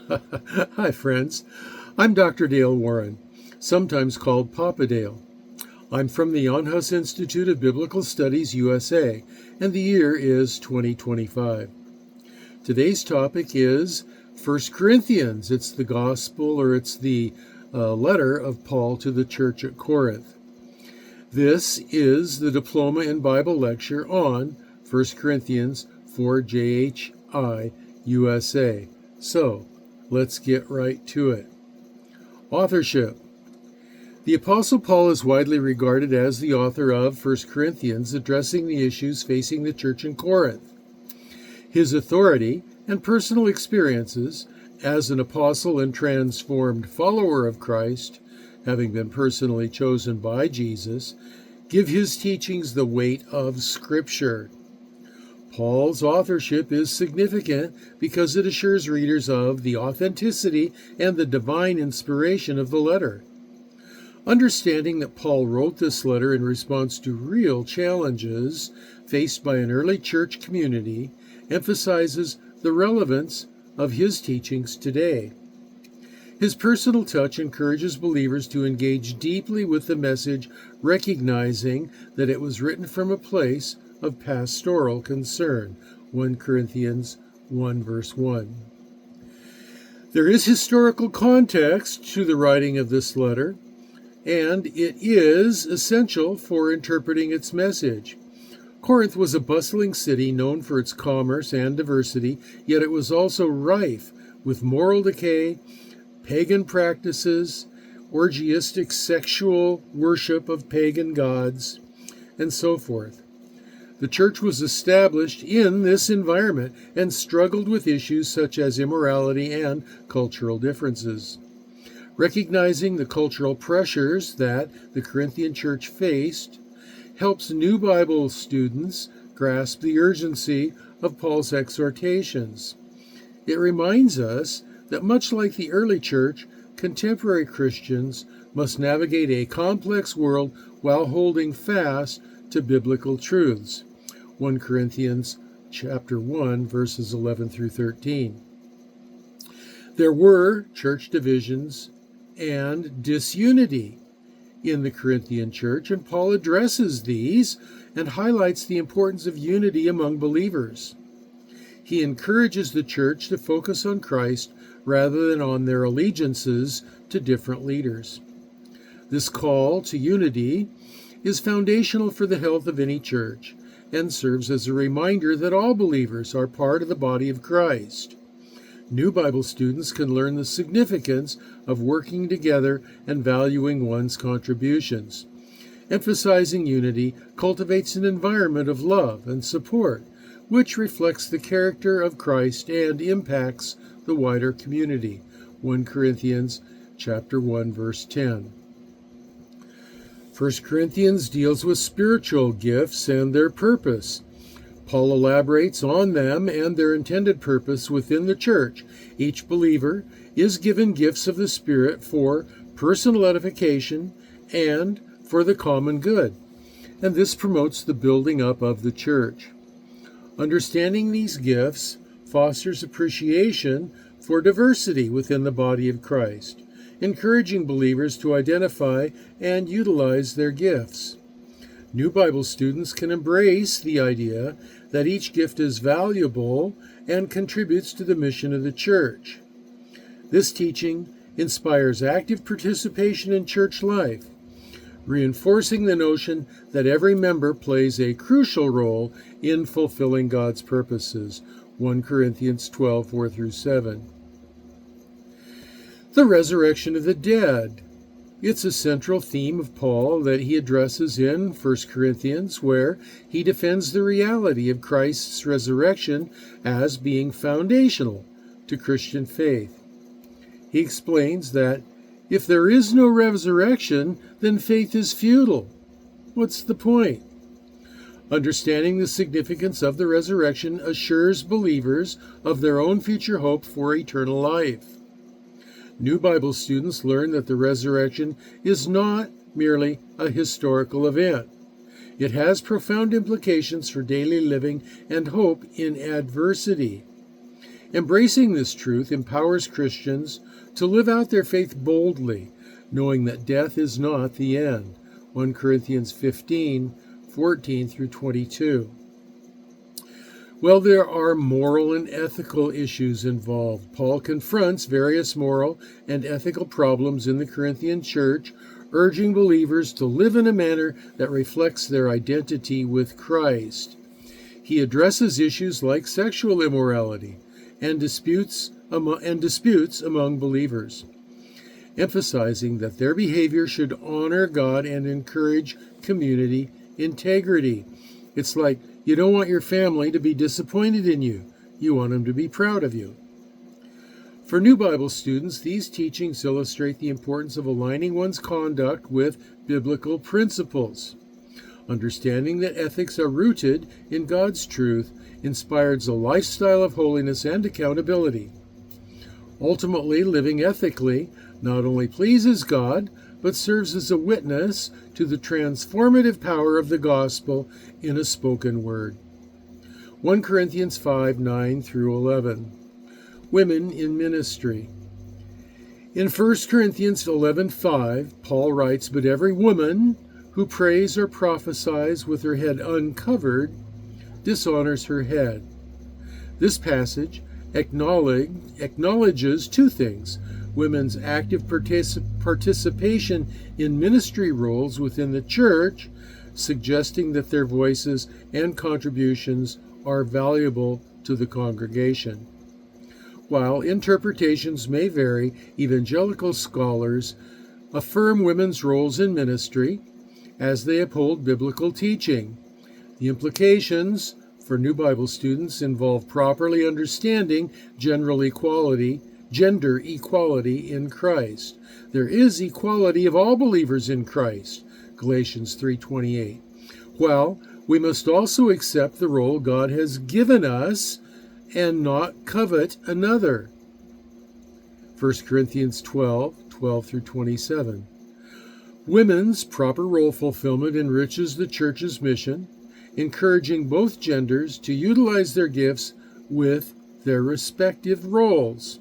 Hi, friends. I'm Dr. Dale Warren, sometimes called Papa Dale. I'm from the House Institute of Biblical Studies, USA, and the year is 2025. Today's topic is 1 Corinthians. It's the gospel, or it's the letter of Paul to the church at Corinth. This is the Diploma in Bible lecture on 1 Corinthians for Jhi-Usa. So, let's get right to it. Authorship. The Apostle Paul is widely regarded as the author of 1 Corinthians, addressing the issues facing the church in Corinth. His authority and personal experiences as an apostle and transformed follower of Christ, having been personally chosen by Jesus, give his teachings the weight of Scripture. Paul's authorship is significant because it assures readers of the authenticity and the divine inspiration of the letter. Understanding that Paul wrote this letter in response to real challenges faced by an early church community emphasizes the relevance of his teachings today. His personal touch encourages believers to engage deeply with the message, recognizing that it was written from a place of pastoral concern. 1 Corinthians 1 verse 1. There is historical context to the writing of this letter, and it is essential for interpreting its message. Corinth was a bustling city known for its commerce and diversity, yet it was also rife with moral decay, pagan practices, orgiastic sexual worship of pagan gods, and so forth. The church was established in this environment and struggled with issues such as immorality and cultural differences. Recognizing the cultural pressures that the Corinthian church faced helps new Bible students grasp the urgency of Paul's exhortations. It reminds us that much like the early church, contemporary Christians must navigate a complex world while holding fast to biblical truths. 1 Corinthians chapter 1, verses 11 through 13. There were church divisions and disunity in the Corinthian church, and Paul addresses these and highlights the importance of unity among believers. He encourages the church to focus on Christ rather than on their allegiances to different leaders. This call to unity is foundational for the health of any church and serves as a reminder that all believers are part of the body of Christ. New Bible students can learn the significance of working together and valuing one's contributions. Emphasizing unity cultivates an environment of love and support, which reflects the character of Christ and impacts the wider community. 1 Corinthians chapter 1, verse 10. 1 Corinthians deals with spiritual gifts and their purpose. Paul elaborates on them and their intended purpose within the church. Each believer is given gifts of the Spirit for personal edification and for the common good, and this promotes the building up of the church. Understanding these gifts fosters appreciation for diversity within the body of Christ, encouraging believers to identify and utilize their gifts. New Bible students can embrace the idea that each gift is valuable and contributes to the mission of the church. This teaching inspires active participation in church life, reinforcing the notion that every member plays a crucial role in fulfilling God's purposes. 1 Corinthians 12, 4 through 7. The resurrection of the dead. It's a central theme of Paul that he addresses in 1 Corinthians, where he defends the reality of Christ's resurrection as being foundational to Christian faith. He explains that if there is no resurrection, then faith is futile. What's the point? Understanding the significance of the resurrection assures believers of their own future hope for eternal life. New Bible students learn that the resurrection is not merely a historical event. It has profound implications for daily living and hope in adversity. Embracing this truth empowers Christians to live out their faith boldly, knowing that death is not the end. 1 Corinthians 15:14 through 22. Well, there are moral and ethical issues involved. Paul confronts various moral and ethical problems in the Corinthian church, urging believers to live in a manner that reflects their identity with Christ. He addresses issues like sexual immorality and disputes among believers, emphasizing that their behavior should honor God and encourage community integrity. It's like you don't want your family to be disappointed in you. You want them to be proud of you. For new Bible students, these teachings illustrate the importance of aligning one's conduct with biblical principles. Understanding that ethics are rooted in God's truth inspires a lifestyle of holiness and accountability. Ultimately, living ethically not only pleases God, but serves as a witness to the transformative power of the gospel in a spoken word. 1 Corinthians 5:9 through 11. Women in ministry. In 1 Corinthians 11:5, Paul writes, "But every woman who prays or prophesies with her head uncovered dishonors her head." This passage acknowledges two things: women's active participation in ministry roles within the church, suggesting that their voices and contributions are valuable to the congregation. While interpretations may vary, evangelical scholars affirm women's roles in ministry as they uphold biblical teaching. The implications for new Bible students involve properly understanding gender equality in Christ. There is equality of all believers in Christ, Galatians 3:28. While we must also accept the role God has given us and not covet another, 1 Corinthians 12:12 through 27. Women's proper role fulfillment enriches the church's mission, encouraging both genders to utilize their gifts with their respective roles.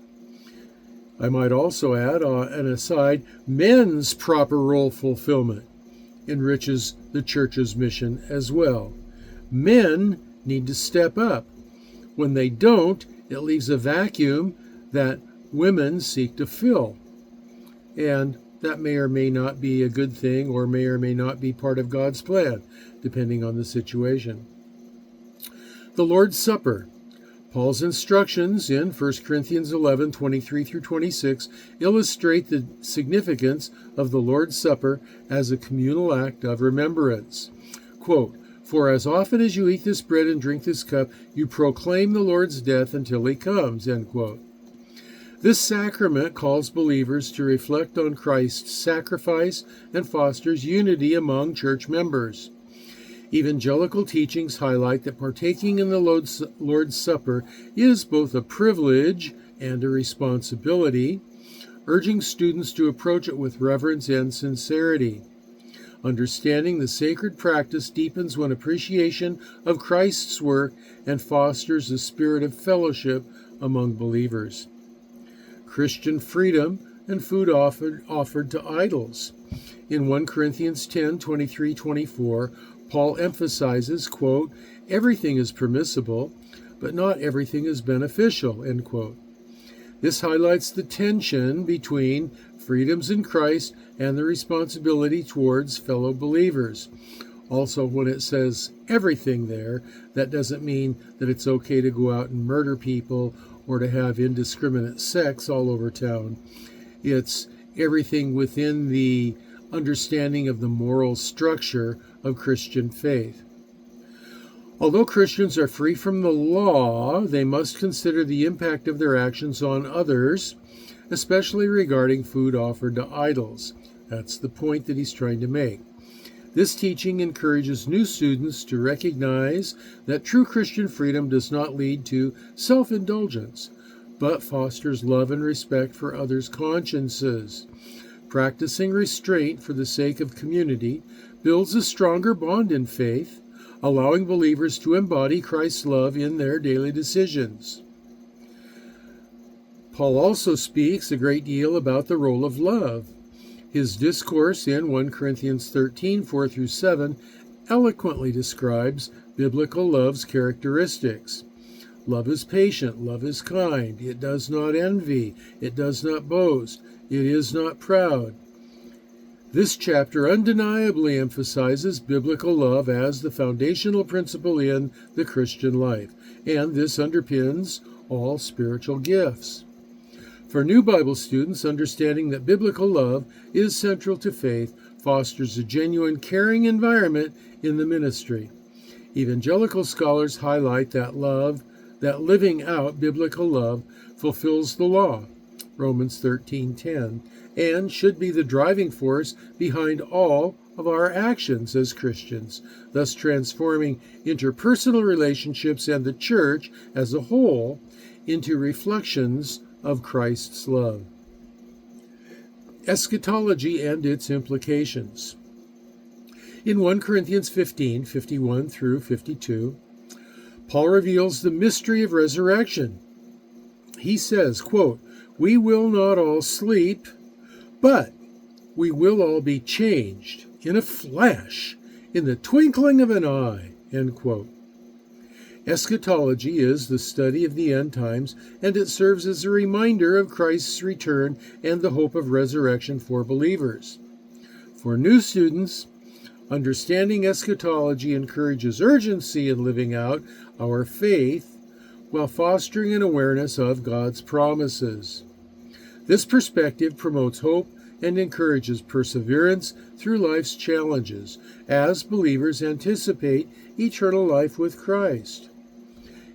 I might also add, an aside, men's proper role fulfillment enriches the church's mission as well. Men need to step up. When they don't, it leaves a vacuum that women seek to fill. And that may or may not be a good thing, or may not be part of God's plan, depending on the situation. The Lord's Supper. Paul's instructions in 1 Corinthians 11:23 through 26 illustrate the significance of the Lord's Supper as a communal act of remembrance. Quote, "For as often as you eat this bread and drink this cup, you proclaim the Lord's death until he comes." End quote. This sacrament calls believers to reflect on Christ's sacrifice and fosters unity among church members. Evangelical teachings highlight that partaking in the Lord's Supper is both a privilege and a responsibility, urging students to approach it with reverence and sincerity. Understanding the sacred practice deepens one's appreciation of Christ's work and fosters a spirit of fellowship among believers. Christian freedom and food offered to idols. In 1 Corinthians 10:23-24, Paul emphasizes, quote, "Everything is permissible, but not everything is beneficial," end quote. This highlights the tension between freedoms in Christ and the responsibility towards fellow believers. Also, when it says everything there, that doesn't mean that it's okay to go out and murder people or to have indiscriminate sex all over town. It's everything within the understanding of the moral structure of Christian faith. Although Christians are free from the law, they must consider the impact of their actions on others, especially regarding food offered to idols. That's the point that he's trying to make. This teaching encourages new students to recognize that true Christian freedom does not lead to self-indulgence, but fosters love and respect for others' consciences. Practicing restraint for the sake of community builds a stronger bond in faith, allowing believers to embody Christ's love in their daily decisions. Paul also speaks a great deal about the role of love. His discourse in 1 Corinthians 13, 4 through 7, eloquently describes biblical love's characteristics. Love is patient, love is kind, it does not envy, it does not boast, it is not proud. This chapter undeniably emphasizes biblical love as the foundational principle in the Christian life, and this underpins all spiritual gifts. For new Bible students, understanding that biblical love is central to faith fosters a genuine, caring environment in the ministry. Evangelical scholars highlight that living out biblical love fulfills the law, Romans 13:10, and should be the driving force behind all of our actions as Christians, thus transforming interpersonal relationships and the church as a whole into reflections of Christ's love. Eschatology and its implications. In 1 Corinthians 15, 51 through 52, Paul reveals the mystery of resurrection. He says, quote, "We will not all sleep, but we will all be changed in a flash, in the twinkling of an eye," end quote. Eschatology is the study of the end times, and it serves as a reminder of Christ's return and the hope of resurrection for believers. For new students, understanding eschatology encourages urgency in living out our faith while fostering an awareness of God's promises. This perspective promotes hope and encourages perseverance through life's challenges as believers anticipate eternal life with Christ.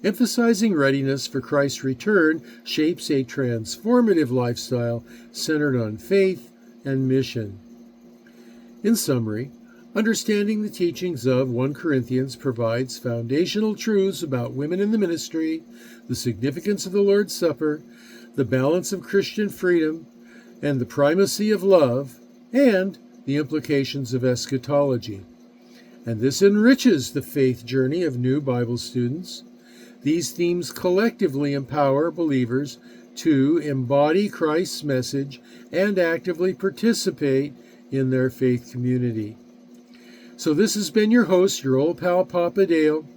Emphasizing readiness for Christ's return shapes a transformative lifestyle centered on faith and mission. In summary, understanding the teachings of 1 Corinthians provides foundational truths about women in the ministry, the significance of the Lord's Supper, the balance of Christian freedom, and the primacy of love, and the implications of eschatology. And this enriches the faith journey of new Bible students. These themes collectively empower believers to embody Christ's message and actively participate in their faith community. So this has been your host, your old pal Papa Dale,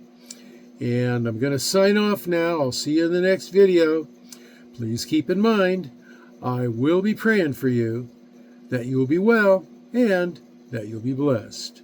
and I'm going to sign off now. I'll see you in the next video. Please keep in mind, I will be praying for you, that you will be well and that you'll be blessed.